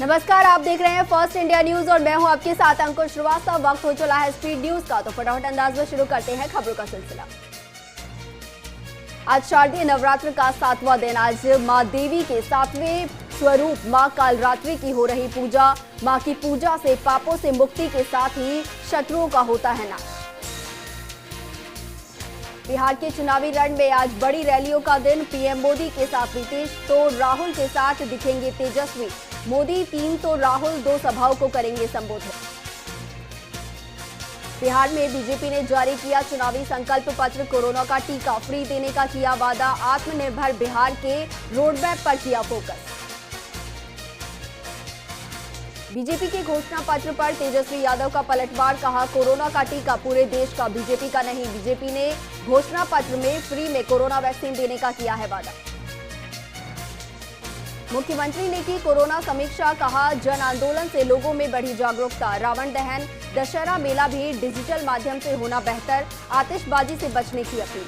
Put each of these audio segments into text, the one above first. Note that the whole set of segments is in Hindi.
नमस्कार, आप देख रहे हैं फर्स्ट इंडिया न्यूज और मैं हूं आपके साथ अंकुश श्रीवास्तव। वक्त हो चला है स्पीड न्यूज का, तो फटाफट अंदाज में शुरू करते हैं खबरों का सिलसिला। आज शारदीय नवरात्र का 7वां दिन। आज मां देवी के 7वें स्वरूप मां कालरात्रि की हो रही पूजा। मां की पूजा से पापों से मुक्ति के साथ ही शत्रुओं का होता है नाश। बिहार के चुनावी रण में आज बड़ी रैलियों का दिन। पीएम मोदी के साथ नीतीश तो राहुल के साथ दिखेंगे तेजस्वी। मोदी 3 तो राहुल 2 सभाओं को करेंगे संबोधित। बिहार में बीजेपी ने जारी किया चुनावी संकल्प पत्र। कोरोना का टीका फ्री देने का किया वादा। आत्मनिर्भर बिहार के रोडमैप पर किया फोकस। बीजेपी के घोषणा पत्र पर तेजस्वी यादव का पलटवार। कहा कोरोना का टीका पूरे देश का, बीजेपी का नहीं। बीजेपी ने घोषणा पत्र में फ्री में कोरोना वैक्सीन देने का किया है वादा। मुख्यमंत्री ने की कोरोना समीक्षा। कहा जन आंदोलन से लोगों में बढ़ी जागरूकता। रावण दहन, दशहरा मेला भी डिजिटल माध्यम से होना बेहतर। आतिशबाजी से बचने की अपील।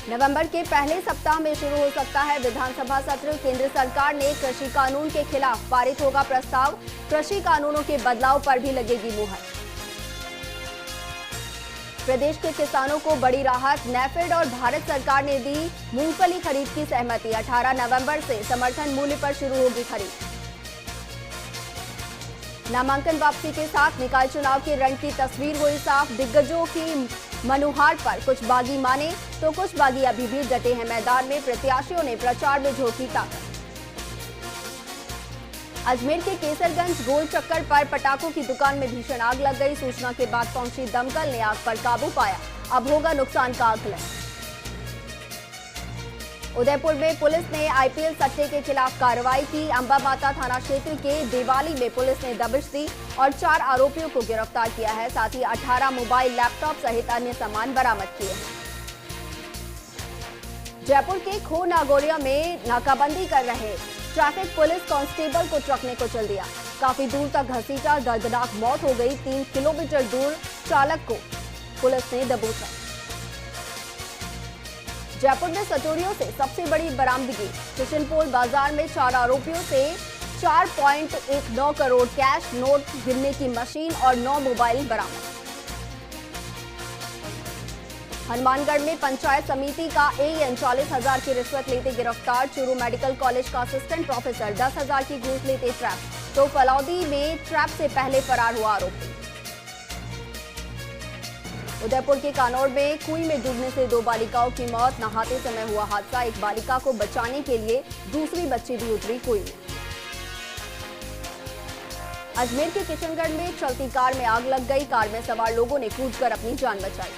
नवंबर के पहले सप्ताह में शुरू हो सकता है विधानसभा सत्र। केंद्र सरकार ने कृषि कानून के खिलाफ पारित होगा प्रस्ताव। कृषि कानूनों के बदलाव पर भी लगेगी मुहर। प्रदेश के किसानों को बड़ी राहत। नेफेड और भारत सरकार ने दी मूंगफली खरीद की सहमति। 18 नवंबर से समर्थन मूल्य पर शुरू होगी खरीद। नामांकन वापसी के साथ निकाय चुनाव के रण की तस्वीर हुई साफ। दिग्गजों की मनुहार पर कुछ बागी माने तो कुछ बागी अभी भी डटे हैं मैदान में। प्रत्याशियों ने प्रचार में झोंकी ताकत। अजमेर के केसरगंज गोल चक्कर पर पटाखों की दुकान में भीषण आग लग गई। सूचना के बाद पहुंची दमकल ने आग पर काबू पाया। अब होगा नुकसान का आकलन। उदयपुर में पुलिस ने आईपीएल सट्टे के खिलाफ कार्रवाई की। अंबा माता थाना क्षेत्र के देवाली में पुलिस ने दबिश दी और 4 आरोपियों को गिरफ्तार किया है। साथ ही 18 मोबाइल, लैपटॉप सहित अन्य सामान बरामद किए हैं। जयपुर के खो नागौरिया में नाकाबंदी कर रहे ट्रैफिक पुलिस कांस्टेबल को ट्रक ने कुचल दिया। काफी दूर तक घसीटा, दर्दनाक मौत हो गई। 3 किलोमीटर दूर चालक को पुलिस ने दबोचा। जयपुर में सचोरियों से सबसे बड़ी बरामदगी। किशनपोल बाजार में 4 आरोपियों से 4.19 करोड़ कैश, नोट गिनने की मशीन और 9 मोबाइल बरामद। हनुमानगढ़ में पंचायत समिति का एएन 40,000 की रिश्वत लेते गिरफ्तार। चूरू मेडिकल कॉलेज का असिस्टेंट प्रोफेसर 10,000 की घूस लेते ट्रैप। तो फलौदी में ट्रैप से पहले फरार हुआ आरोपी। उदयपुर के कानौड़ में कुएं में डूबने से 2 बालिकाओं की मौत। नहाते समय हुआ हादसा। एक बालिका को बचाने के लिए दूसरी बच्ची भी उतरी कुएं में। अजमेर के किशनगढ़ में चलती कार में आग लग गई। कार में सवार लोगों ने कूदकर अपनी जान बचाई।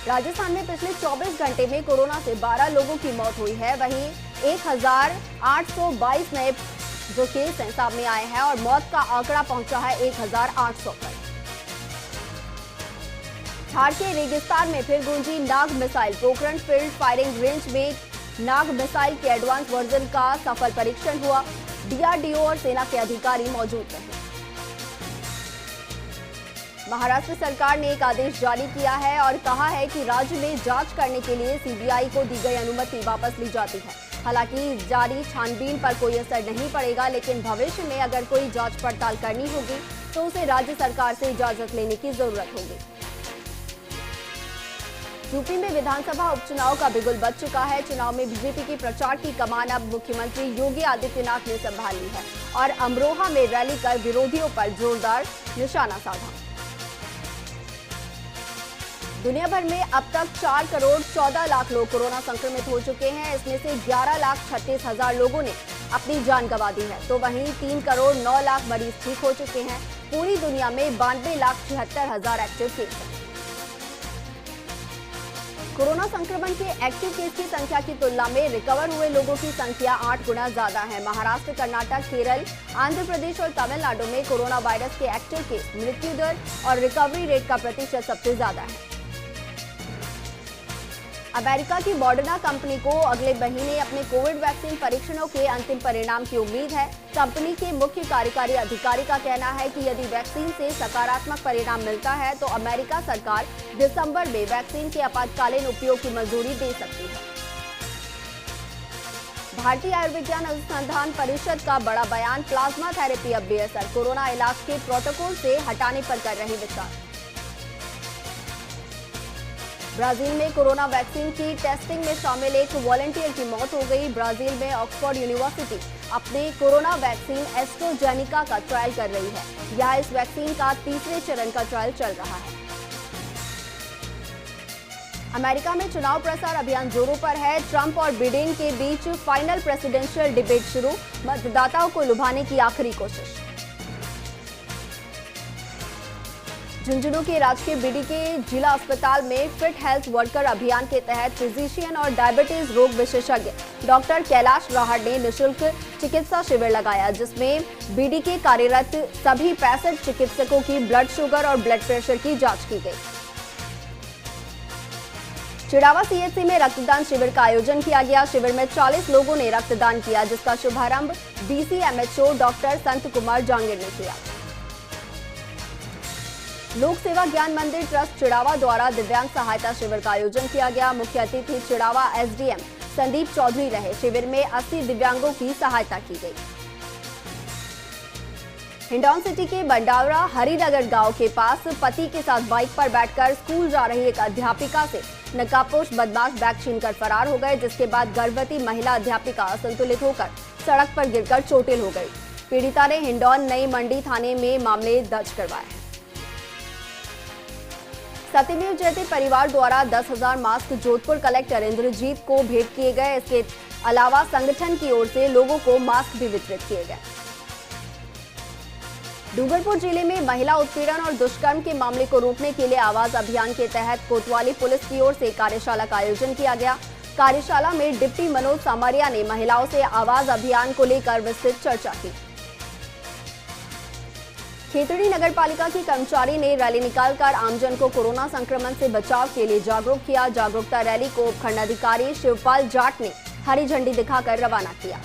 राजस्थान में पिछले 24 घंटे में कोरोना से 12 लोगों की मौत हुई है। वहीं 1,822 नए जो केस हैं सामने आए हैं और मौत का आंकड़ा पहुंचा है 1,800 पर। थार के रेगिस्तान में फिर गूंजी Nag missile. Pokhran field firing range में नाग मिसाइल के एडवांस वर्जन का सफल परीक्षण हुआ। डीआरडीओ और सेना के अधिकारी मौजूद रहे। महाराष्ट्र सरकार ने एक आदेश जारी किया है और कहा है कि राज्य में जांच करने के लिए सीबीआई को दी गई अनुमति वापस ली जाती है। हालांकि जारी छानबीन पर कोई असर नहीं पड़ेगा, लेकिन भविष्य में अगर कोई जांच पड़ताल करनी होगी तो उसे राज्य सरकार से इजाजत लेने की जरूरत होगी। यूपी में विधानसभा उपचुनाव का बिगुल बज चुका है। चुनाव में बीजेपी की प्रचार की कमान अब मुख्यमंत्री योगी आदित्यनाथ ने संभाल ली है और अमरोहा में रैली कर विरोधियों पर जोरदार निशाना साधा। दुनिया भर में अब तक 4 करोड़ 14 लाख लोग कोरोना संक्रमित हो चुके हैं। इसमें से 11,36,000 लोगों ने अपनी जान गंवा दी है, तो वहीं 3 करोड़ 9 लाख मरीज ठीक हो चुके हैं। पूरी दुनिया में 92,76,000 एक्टिव केस हैं। कोरोना संक्रमण के एक्टिव केस की संख्या की तुलना में रिकवर हुए लोगों की संख्या 8 गुना ज्यादा है। महाराष्ट्र, कर्नाटक, केरल, आंध्र प्रदेश और तमिलनाडु में कोरोना वायरस के एक्टिव केस, मृत्यु दर और रिकवरी रेट का प्रतिशत सबसे ज्यादा है। अमेरिका की मॉडर्ना कंपनी को अगले महीने अपने कोविड वैक्सीन परीक्षणों के अंतिम परिणाम की उम्मीद है। कंपनी के मुख्य कार्यकारी अधिकारी का कहना है कि यदि वैक्सीन से सकारात्मक परिणाम मिलता है तो अमेरिका सरकार दिसंबर में वैक्सीन के आपातकालीन उपयोग की मंजूरी दे सकती है। भारतीय आयुर्विज्ञान अनुसंधान परिषद का बड़ा बयान, प्लाज्मा थेरेपी अब बेअसर, कोरोना इलाज के प्रोटोकॉल से हटाने पर कर रही विचार। ब्राजील में कोरोना वैक्सीन की टेस्टिंग में शामिल एक वॉलंटियर की मौत हो गई। ब्राजील में ऑक्सफोर्ड यूनिवर्सिटी अपने कोरोना वैक्सीन एस्ट्राजेनेका का ट्रायल कर रही है। यह इस वैक्सीन का तीसरे चरण का ट्रायल चल रहा है। अमेरिका में चुनाव प्रचार अभियान जोरों पर है। ट्रंप और बिडेन के बीच फाइनल प्रेसिडेंशियल डिबेट शुरू, मतदाताओं को लुभाने की आखिरी कोशिश। झुंझुनू के राजकीय बीडी के जिला अस्पताल में फिट हेल्थ वर्कर अभियान के तहत फिजिशियन और डायबिटीज रोग विशेषज्ञ डॉक्टर कैलाश राहड़ ने निःशुल्क चिकित्सा शिविर लगाया, जिसमें बीडी के कार्यरत सभी 65 चिकित्सकों की ब्लड शुगर और ब्लड प्रेशर की जांच की गई। चिड़ावा सीएचसी में रक्तदान शिविर का आयोजन किया गया। शिविर में 40 लोगों ने रक्तदान किया, जिसका शुभारंभ डीसीएमएचओ डॉक्टर संत कुमार जांगिर ने किया। लोक सेवा ज्ञान मंदिर ट्रस्ट चिड़ावा द्वारा दिव्यांग सहायता शिविर का आयोजन किया गया। मुख्य अतिथि चिड़ावा एसडीएम संदीप चौधरी रहे। शिविर में 80 दिव्यांगों की सहायता की गई। हिंडौन सिटी के बंडावरा हरिनगर गांव के पास पति के साथ बाइक पर बैठकर स्कूल जा रही एक अध्यापिका से नकाबपोश बदमाश बैग छीनकर फरार हो गए, जिसके बाद गर्भवती महिला अध्यापिका असंतुलित होकर सड़क पर गिरकर चोटिल हो गई। पीड़िता ने हिंडौन नई मंडी थाने में मामले दर्ज करवाए। सत्यमेव जयते परिवार द्वारा 10,000 मास्क जोधपुर कलेक्टर इंद्रजीत को भेंट किए गए। इसके अलावा संगठन की ओर से लोगों को मास्क भी वितरित किए गए। डूंगरपुर जिले में महिला उत्पीड़न और दुष्कर्म के मामले को रोकने के लिए आवाज अभियान के तहत कोतवाली पुलिस की ओर से कार्यशाला का आयोजन किया गया। कार्यशाला में डिप्टी मनोज सामरिया ने महिलाओं से आवाज अभियान को लेकर विस्तृत चर्चा की। खेतड़ी नगर पालिका की कर्मचारी ने रैली निकालकर आमजन को कोरोना संक्रमण से बचाव के लिए जागरूक किया। जागरूकता रैली को उपखंडाधिकारी शिवपाल जाट ने हरी झंडी दिखाकर रवाना किया।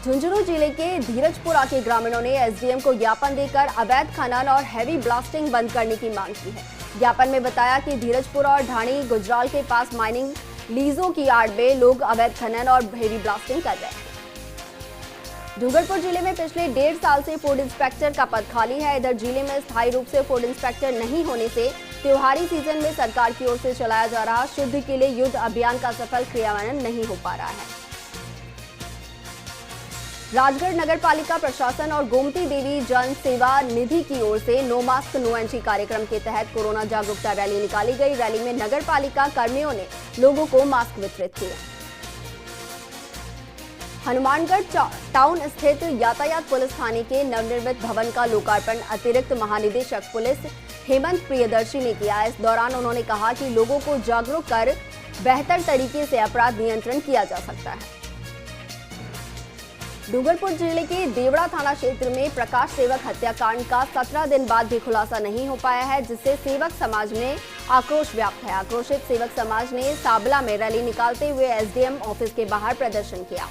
झुंझुनू जिले के धीरजपुरा के ग्रामीणों ने एसडीएम को ज्ञापन देकर अवैध खनन और हैवी ब्लास्टिंग बंद करने की मांग की है। ज्ञापन में बताया कि धीरजपुरा और ढाणी गुजराल के पास माइनिंग लीजों की आड़ में लोग अवैध खनन और हैवी ब्लास्टिंग कर रहे हैं। डूंगरपुर जिले में पिछले 1.5 साल से फूड इंस्पेक्टर का पद खाली है। इधर जिले में स्थायी रूप से फूड इंस्पेक्टर नहीं होने से त्योहारी सीजन में सरकार की ओर से चलाया जा रहा शुद्ध के लिए युद्ध अभियान का सफल क्रियान्वयन नहीं हो पा रहा है। राजगढ़ नगर पालिका प्रशासन और गोमती देवी जन सेवा निधि की ओर से नो मास्क नो एंट्री कार्यक्रम के तहत कोरोना जागरूकता रैली निकाली गई। रैली में नगर पालिका कर्मियों ने लोगों को मास्क वितरित किए। हनुमानगढ़ टाउन स्थित यातायात पुलिस थाने के नवनिर्मित भवन का लोकार्पण अतिरिक्त महानिदेशक पुलिस हेमंत प्रियदर्शी ने किया। इस दौरान उन्होंने कहा कि लोगों को जागरूक कर बेहतर तरीके से अपराध नियंत्रण किया जा सकता है। डूंगरपुर जिले के देवड़ा थाना क्षेत्र में प्रकाश सेवक हत्याकांड का 17 दिन बाद भी खुलासा नहीं हो पाया है, जिससे सेवक समाज में आक्रोश व्याप्त है। आक्रोशित सेवक समाज ने साबला में रैली निकालते हुए एसडीएम ऑफिस के बाहर प्रदर्शन किया।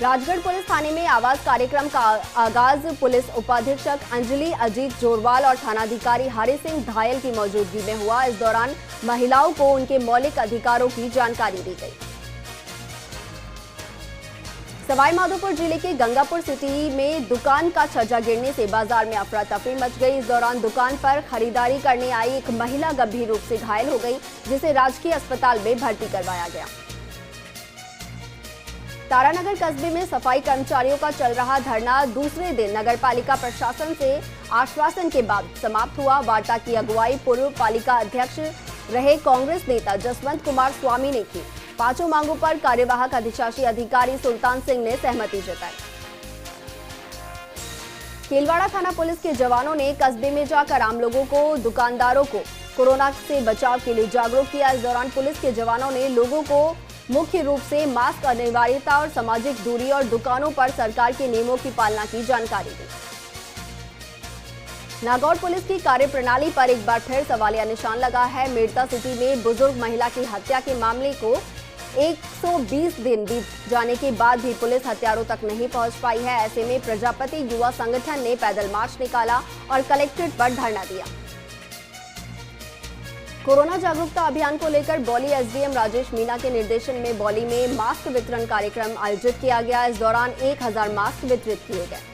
राजगढ़ पुलिस थाने में आवाज कार्यक्रम का आगाज पुलिस उपाधीक्षक अंजलि अजीत जोरवाल और थानाधिकारी हरि सिंह धायल की मौजूदगी में हुआ। इस दौरान महिलाओं को उनके मौलिक अधिकारों की जानकारी दी गई। सवाईमाधोपुर जिले के गंगापुर सिटी में दुकान का छज्जा गिरने से बाजार में अफरा तफरी मच गई। इस दौरान दुकान पर खरीदारी करने आई एक महिला गंभीर रूप से घायल हो गई, जिसे राजकीय अस्पताल में भर्ती करवाया गया। तारानगर कस्बे में सफाई कर्मचारियों का चल रहा धरना दूसरे दिन नगर पालिका प्रशासन से आश्वासन के बाद समाप्त हुआ। वार्ता की अगुवाई पूर्व पालिका अध्यक्ष रहे कांग्रेस नेता जसवंत कुमार स्वामी ने की। पांचों मांगों पर कार्यवाहक अधिशासी अधिकारी सुल्तान सिंह ने सहमति जताई। केलवाड़ा थाना पुलिस के जवानों ने कस्बे में जाकर आम लोगों को, दुकानदारों को कोरोना से बचाव के लिए जागरूक किया। इस दौरान पुलिस के जवानों ने लोगों को मुख्य रूप से मास्क अनिवार्यता और सामाजिक दूरी और दुकानों पर सरकार के नियमों की पालना की जानकारी दी। नागौर पुलिस की कार्यप्रणाली पर एक बार फिर सवालिया निशान लगा है। मेड़ता सिटी में बुजुर्ग महिला की हत्या के मामले को 120 दिन बीत जाने के बाद भी पुलिस हत्यारों तक नहीं पहुंच पाई है। ऐसे में प्रजापति युवा संगठन ने पैदल मार्च निकाला और कलेक्ट्रेट पर धरना दिया। कोरोना जागरूकता अभियान को लेकर बौली एसडीएम राजेश मीणा के निर्देशन में बौली में मास्क वितरण कार्यक्रम आयोजित किया गया। इस दौरान 1000 मास्क वितरित किए गए।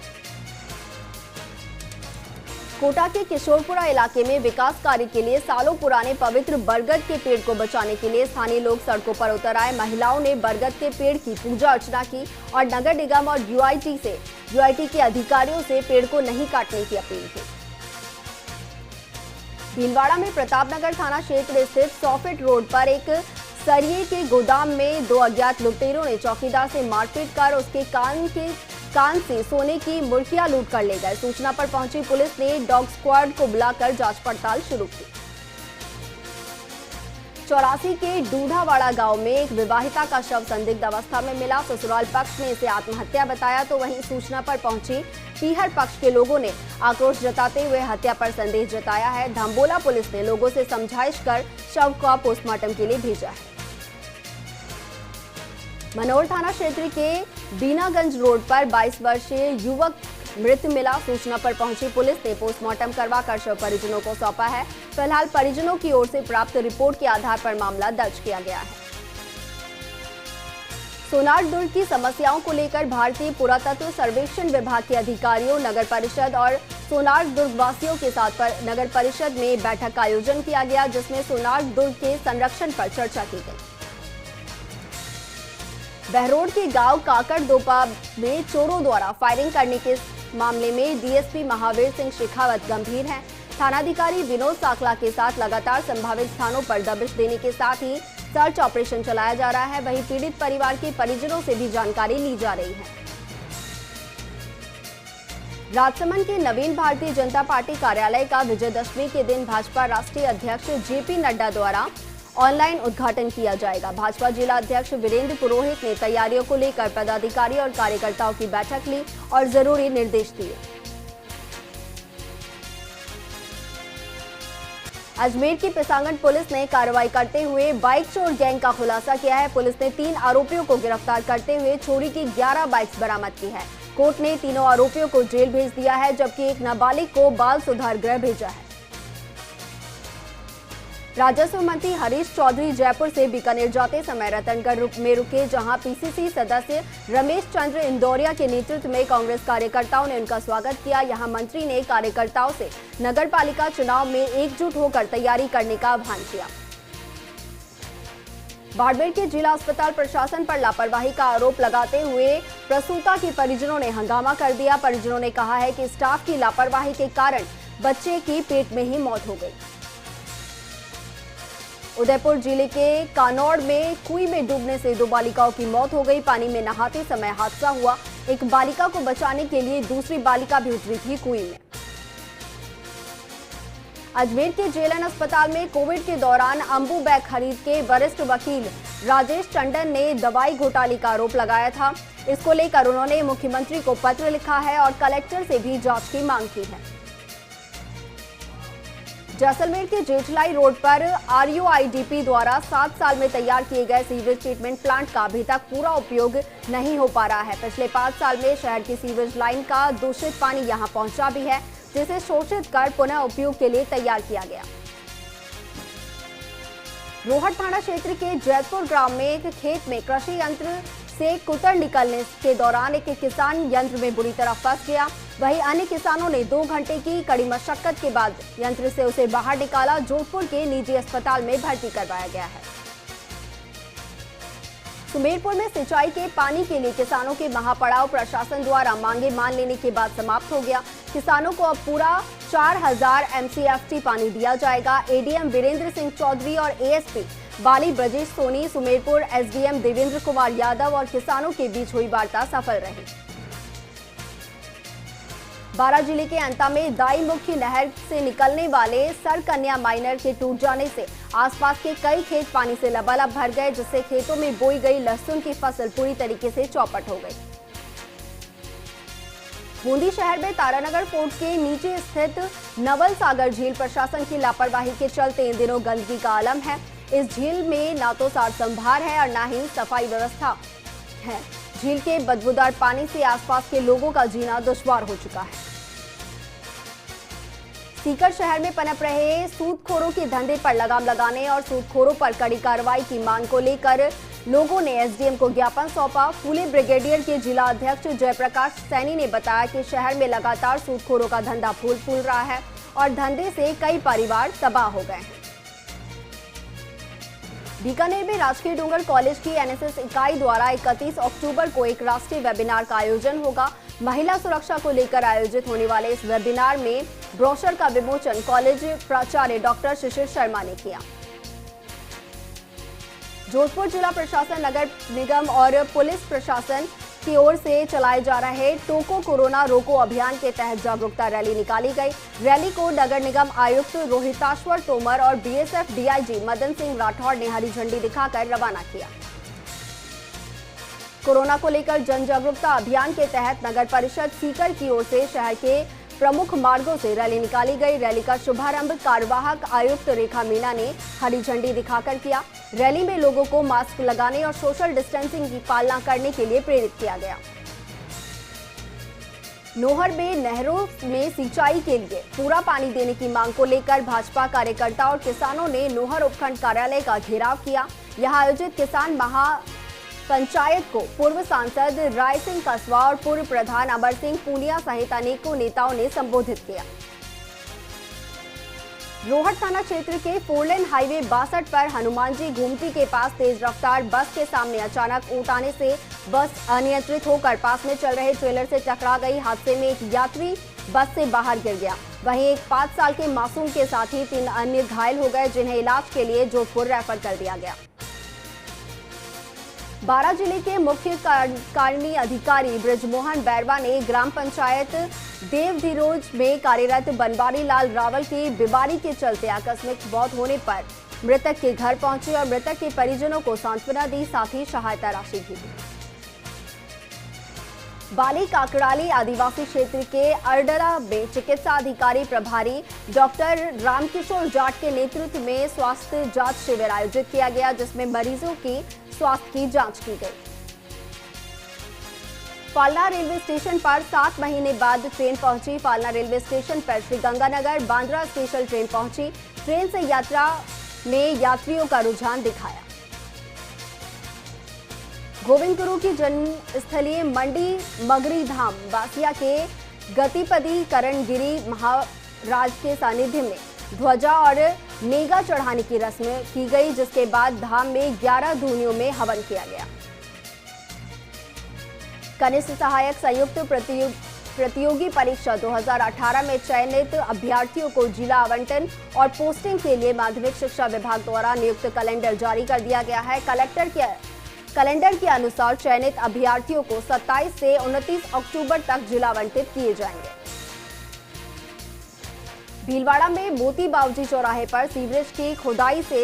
कोटा के किशोरपुरा इलाके में विकास कार्य के लिए सालों पुराने पवित्र बरगद के पेड़ को बचाने के लिए स्थानीय लोग सड़कों पर उतर आए। महिलाओं ने बरगद के पेड़ की पूजा अर्चना की और नगर निगम और यूआईटी के अधिकारियों से पेड़ को नहीं काटने की अपील की। भीलवाड़ा में प्रतापनगर थाना क्षेत्र स्थित 100 फीट रोड पर एक सरिये के गोदाम में 2 अज्ञात लुटेरों ने चौकीदार से मारपीट कर उसके कान से सोने की मुर्गियां लूट कर ले गए। सूचना पर पहुंची पुलिस ने डॉग स्क्वाड को बुलाकर जांच पड़ताल शुरू की। 84 के डूढ़ावाड़ा गांव में एक विवाहिता का शव संदिग्ध अवस्था में मिला। ससुराल पक्ष ने इसे आत्महत्या बताया तो वहीं सूचना पर पहुंची पीहर पक्ष के लोगों ने आक्रोश जताते हुए हत्या पर संदेह जताया है। धाम्बोला पुलिस ने लोगों से समझाइश कर शव को पोस्टमार्टम के लिए भेजा है। मनोर थाना क्षेत्र के बीनागंज रोड पर 22 वर्षीय युवक मृत मिला। सूचना पर पहुंची पुलिस ने पोस्टमार्टम करवाकर शव परिजनों को सौंपा है। फिलहाल परिजनों की ओर से प्राप्त रिपोर्ट के आधार पर मामला दर्ज किया गया है। सोनार दुर्ग की समस्याओं को लेकर भारतीय पुरातत्व सर्वेक्षण विभाग के अधिकारियों, नगर परिषद और सोनार दुर्ग वासियों के साथ पर नगर परिषद में बैठक का आयोजन किया गया, जिसमें सोनार दुर्ग के संरक्षण पर चर्चा की गई। बहरोड के गांव काकड़दोपा में चोरों द्वारा फायरिंग करने के मामले में डीएसपी महावीर सिंह शेखावत गंभीर हैं। थानाधिकारी विनोद साकला के साथ लगातार संभावित स्थानों पर दबिश देने के साथ ही सर्च ऑपरेशन चलाया जा रहा है। वहीं पीड़ित परिवार के परिजनों से भी जानकारी ली जा रही है। राजसमंद के नवीन भारतीय जनता पार्टी कार्यालय का विजयदशमी के दिन भाजपा राष्ट्रीय अध्यक्ष जेपी नड्डा द्वारा ऑनलाइन उद्घाटन किया जाएगा। भाजपा जिला अध्यक्ष वीरेंद्र पुरोहित ने तैयारियों को लेकर पदाधिकारी और कार्यकर्ताओं की बैठक ली और जरूरी निर्देश दिए। अजमेर की पिसांगन पुलिस ने कार्रवाई करते हुए बाइक चोर गैंग का खुलासा किया है। पुलिस ने 3 आरोपियों को गिरफ्तार करते हुए चोरी की 11 बाइक्स बरामद की है। कोर्ट ने तीनों आरोपियों को जेल भेज दिया है, जबकि एक नाबालिग को बाल सुधार गृह भेजा है। राजस्व मंत्री हरीश चौधरी जयपुर से बीकानेर जाते समय रतनगढ़ में रुके, जहां पीसीसी सदस्य रमेश चंद्र इंदौरिया के नेतृत्व में कांग्रेस कार्यकर्ताओं ने उनका स्वागत किया। यहां मंत्री ने कार्यकर्ताओं से नगरपालिका चुनाव में एकजुट होकर तैयारी करने का आह्वान किया। बाड़मेर के जिला अस्पताल प्रशासन पर लापरवाही का आरोप लगाते हुए प्रसूता के परिजनों ने हंगामा कर दिया। परिजनों ने कहा है कि स्टाफ की लापरवाही के कारण बच्चे की पेट में ही मौत हो गई। उदयपुर जिले के कानौड़ में कुएं में डूबने से 2 बालिकाओं की मौत हो गई। पानी में नहाते समय हादसा हुआ। एक बालिका को बचाने के लिए दूसरी बालिका भी उतरी थी कुएं में। अजमेर के जेएलएन अस्पताल में कोविड के दौरान अम्बू बैग खरीद के वरिष्ठ वकील राजेश टंडन ने दवाई घोटाले का आरोप लगाया था। इसको लेकर उन्होंने मुख्यमंत्री को पत्र लिखा है और कलेक्टर से भी जांच की मांग की है। जैसलमेर के जेठलाई रोड पर आरयूआईडीपी द्वारा 7 साल में तैयार किए गए सीवेज ट्रीटमेंट प्लांट का अभी तक पूरा उपयोग नहीं हो पा रहा है। पिछले 5 साल में शहर की सीवेज लाइन का दूषित पानी यहां पहुंचा भी है, जिसे शोषित कर पुनः उपयोग के लिए तैयार किया गया। रोहट थाना क्षेत्र के जैतपुर ग्राम में एक खेत में कृषि यंत्र से कुतर निकलने के दौरान एक किसान यंत्र में बुरी तरह फंस गया। वहीं अन्य किसानों ने 2 घंटे की कड़ी मशक्कत के बाद यंत्र से उसे बाहर निकाला। जोधपुर के निजी अस्पताल में भर्ती करवाया गया है। सुमेरपुर में सिंचाई के पानी के लिए किसानों के महापड़ाव प्रशासन द्वारा मांगे मान लेने के बाद समाप्त हो गया। किसानों को अब पूरा 4000 MCFT पानी दिया जाएगा। एडीएम वीरेंद्र सिंह चौधरी और एएसपी बाली ब्रजेश सोनी, सुमेरपुर एसडीएम देवेंद्र कुमार यादव और किसानों के बीच हुई वार्ता सफल रही। बारां जिले के अंता में दाई मुख्य नहर से निकलने वाले सरकन्या माइनर के टूट जाने से आसपास के कई खेत पानी से लबालब भर गए, जिससे खेतों में बोई गई लहसुन की फसल पूरी तरीके से चौपट हो गई। बूंदी शहर में तारानगर फोर्ट के नीचे स्थित नवल सागर झील प्रशासन की लापरवाही के चलते इन दिनों गंदगी का आलम है। इस झील में ना तो सार संभार है और ना ही सफाई व्यवस्था है। झील के बदबूदार पानी से आसपास के लोगों का जीना दुश्वार हो चुका है। सीकर शहर में पनप रहे सूदखोरों के धंधे पर लगाम लगाने और सूदखोरों पर कड़ी कार्रवाई की मांग को लेकर लोगों ने एसडीएम को ज्ञापन सौंपा। फूले ब्रिगेडियर के जिला अध्यक्ष जयप्रकाश सैनी ने बताया कि शहर में लगातार सूदखोरों का धंधा फूल रहा है और धंधे से कई परिवार तबाह हो गए हैं। बीकानेर में राजकीय डूंगर कॉलेज की एनएसएस इकाई द्वारा 31 अक्टूबर को एक राष्ट्रीय वेबिनार का आयोजन होगा। महिला सुरक्षा को लेकर आयोजित होने वाले इस वेबिनार में ब्रोशर का विमोचन कॉलेज प्राचार्य डॉक्टर शिशिर शर्मा ने किया। जोधपुर जिला प्रशासन, नगर निगम और पुलिस प्रशासन की ओर से चलाए जा रहे टोको कोरोना रोको अभियान के तहत जागरूकता रैली निकाली गई। रैली को नगर निगम आयुक्त रोहिताश्वर तोमर और बीएसएफ डीआईजी मदन सिंह राठौड़ ने हरी झंडी दिखाकर रवाना किया। कोरोना को लेकर जन जागरूकता अभियान के तहत नगर परिषद सीकर की ओर से शहर के प्रमुख मार्गों से रैली निकाली गई। रैली का शुभारंभ कार्यवाहक आयुक्त रेखा मीणा ने हरी झंडी दिखाकर किया। रैली में लोगों को मास्क लगाने और सोशल डिस्टेंसिंग की पालना करने के लिए प्रेरित किया गया। नोहर में नहरों में सिंचाई के लिए पूरा पानी देने की मांग को लेकर भाजपा कार्यकर्ता और किसानों ने नोहर उपखंड कार्यालय का घेराव किया। यहां आयोजित किसान महापंचायत को पूर्व सांसद राय सिंह कस्वा और पूर्व प्रधान अमर सिंह पूनिया सहित अनेकों नेताओं ने संबोधित किया। रोहट थाना क्षेत्र के 4 हाईवे 62 पर हनुमान जी घूमती के पास तेज रफ्तार बस के सामने अचानक ऊंट आने से बस अनियंत्रित होकर पास में चल रहे ट्रेलर से टकरा गई। हादसे में एक यात्री बस से बाहर गिर गया। वहीं एक 5 साल के मासूम के साथ ही 3 अन्य घायल हो गए, जिन्हें इलाज के लिए जोधपुर रेफर कर दिया गया। बारां जिले के मुख्य कार्यकारी अधिकारी ब्रजमोहन बैरवा ने ग्राम पंचायत देवधिरोज में कार्यरत बनवारी लाल रावल की बीमारी के चलते आकस्मिक मौत होने पर मृतक के घर पहुंचे और मृतक के परिजनों को सांत्वना दी, साथ ही सहायता राशि भी दी। बाली काकड़ाली आदिवासी क्षेत्र के अरडला में चिकित्सा अधिकारी प्रभारी डॉक्टर रामकिशोर जाट के नेतृत्व में स्वास्थ्य जांच शिविर आयोजित किया गया, जिसमें मरीजों की स्वास्थ्य की जांच की गई। फालना रेलवे स्टेशन पर 7 महीने बाद ट्रेन पहुंची। फालना रेलवे स्टेशन पर श्री गंगानगर बांद्रा स्पेशल ट्रेन पहुंची। ट्रेन से यात्रा में यात्रियों का रुझान दिखाया। गोविंद गुरु की जन्म स्थलीय मंडी मगरी धाम बासिया के गतिपति करणगिरी महाराज के सानिध्य में ध्वजा और नेगा चढ़ाने की रस्म की गई, जिसके बाद धाम में 11 धूनियों में हवन किया गया। कनिष्ठ सहायक संयुक्त प्रतियोगी परीक्षा 2018 में चयनित अभ्यर्थियों को जिला आवंटन और पोस्टिंग के लिए माध्यमिक शिक्षा विभाग द्वारा नियुक्त कैलेंडर जारी कर दिया गया है। कैलेंडर के अनुसार चयनित अभ्यर्थियों को 27 से 29 अक्टूबर तक जिला आवंटित किए जाएंगे। भीलवाड़ा में मोती बावजी चौराहे पर सीवरेज की खुदाई से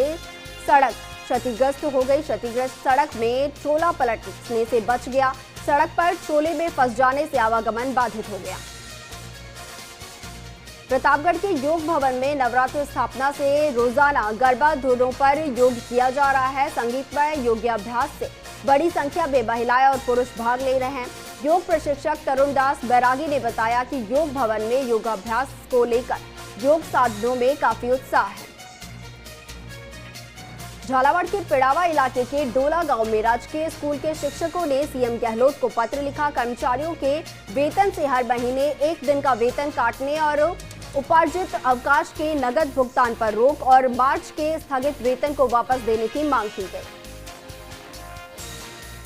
सड़क क्षतिग्रस्त हो गई। क्षतिग्रस्त सड़क में ट्रोला पलटने से बच गया। सड़क पर ट्रोले में फंस जाने से आवागमन बाधित हो गया। प्रतापगढ़ के योग भवन में नवरात्र स्थापना से रोजाना गरबा धुनों पर योग किया जा रहा है। संगीतमय योगाभ्यास से बड़ी संख्या में महिलाएं और पुरुष भाग ले रहे हैं। योग प्रशिक्षक तरुण दास बैरागी ने बताया कि योग भवन में योगाभ्यास को लेकर योग साधनों में काफी उत्साह है। झालावाड़ के पिड़ावा इलाके के डोला गांव में राजकीय स्कूल के शिक्षकों ने सीएम गहलोत को पत्र लिखा। कर्मचारियों के वेतन से हर महीने 1 दिन का वेतन काटने और उपार्जित अवकाश के नगद भुगतान पर रोक और मार्च के स्थगित वेतन को वापस देने की मांग की गई।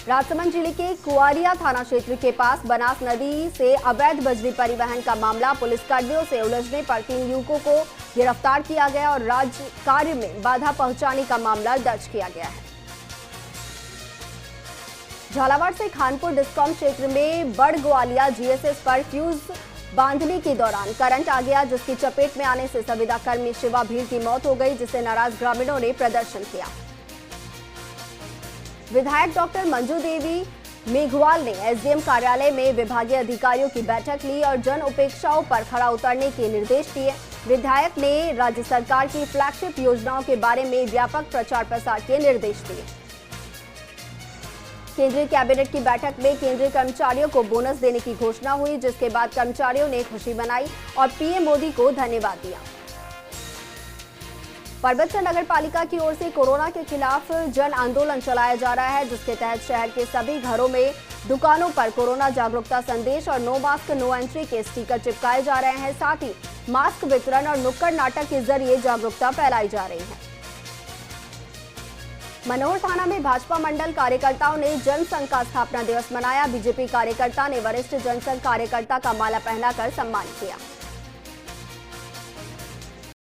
राजसमंद जिले के कुआरिया थाना क्षेत्र के पास बनास नदी से अवैध बजरी परिवहन का मामला पुलिसकर्मियों से उलझने पर 3 युवकों को गिरफ्तार किया गया और राज्य कार्य में बाधा पहुंचाने का मामला दर्ज किया गया है। झालावाड़ से खानपुर डिस्कॉम क्षेत्र में बड़ ग्वालिया जीएसएस पर फ्यूज बांधने के दौरान करंट आ गया, जिसकी चपेट में आने से संविदा कर्मी शिवा भील की मौत हो गई, जिससे नाराज ग्रामीणों ने प्रदर्शन किया। विधायक डॉक्टर मंजू देवी मेघवाल ने एसडीएम कार्यालय में विभागीय अधिकारियों की बैठक ली और जन उपेक्षाओं पर खरा उतरने के निर्देश दिए। विधायक ने राज्य सरकार की फ्लैगशिप योजनाओं के बारे में व्यापक प्रचार प्रसार के निर्देश दिए। केंद्रीय कैबिनेट की बैठक में केंद्रीय कर्मचारियों को बोनस देने की घोषणा हुई, जिसके बाद कर्मचारियों ने खुशी मनाई और पीएम मोदी को धन्यवाद दिया। परबतसर नगर पालिका की ओर से कोरोना के खिलाफ जन आंदोलन चलाया जा रहा है, जिसके तहत शहर के सभी घरों में, दुकानों पर कोरोना जागरूकता संदेश और नो मास्क नो एंट्री के स्टिकर चिपकाए जा रहे हैं। साथ ही मास्क वितरण और नुक्कड़ नाटक के जरिए जागरूकता फैलाई जा रही है। मनोहर थाना में भाजपा मंडल कार्यकर्ताओं ने जनसंघ का स्थापना दिवस मनाया। बीजेपी कार्यकर्ता ने वरिष्ठ जनसंघ कार्यकर्ता का माला पहनाकर सम्मान किया।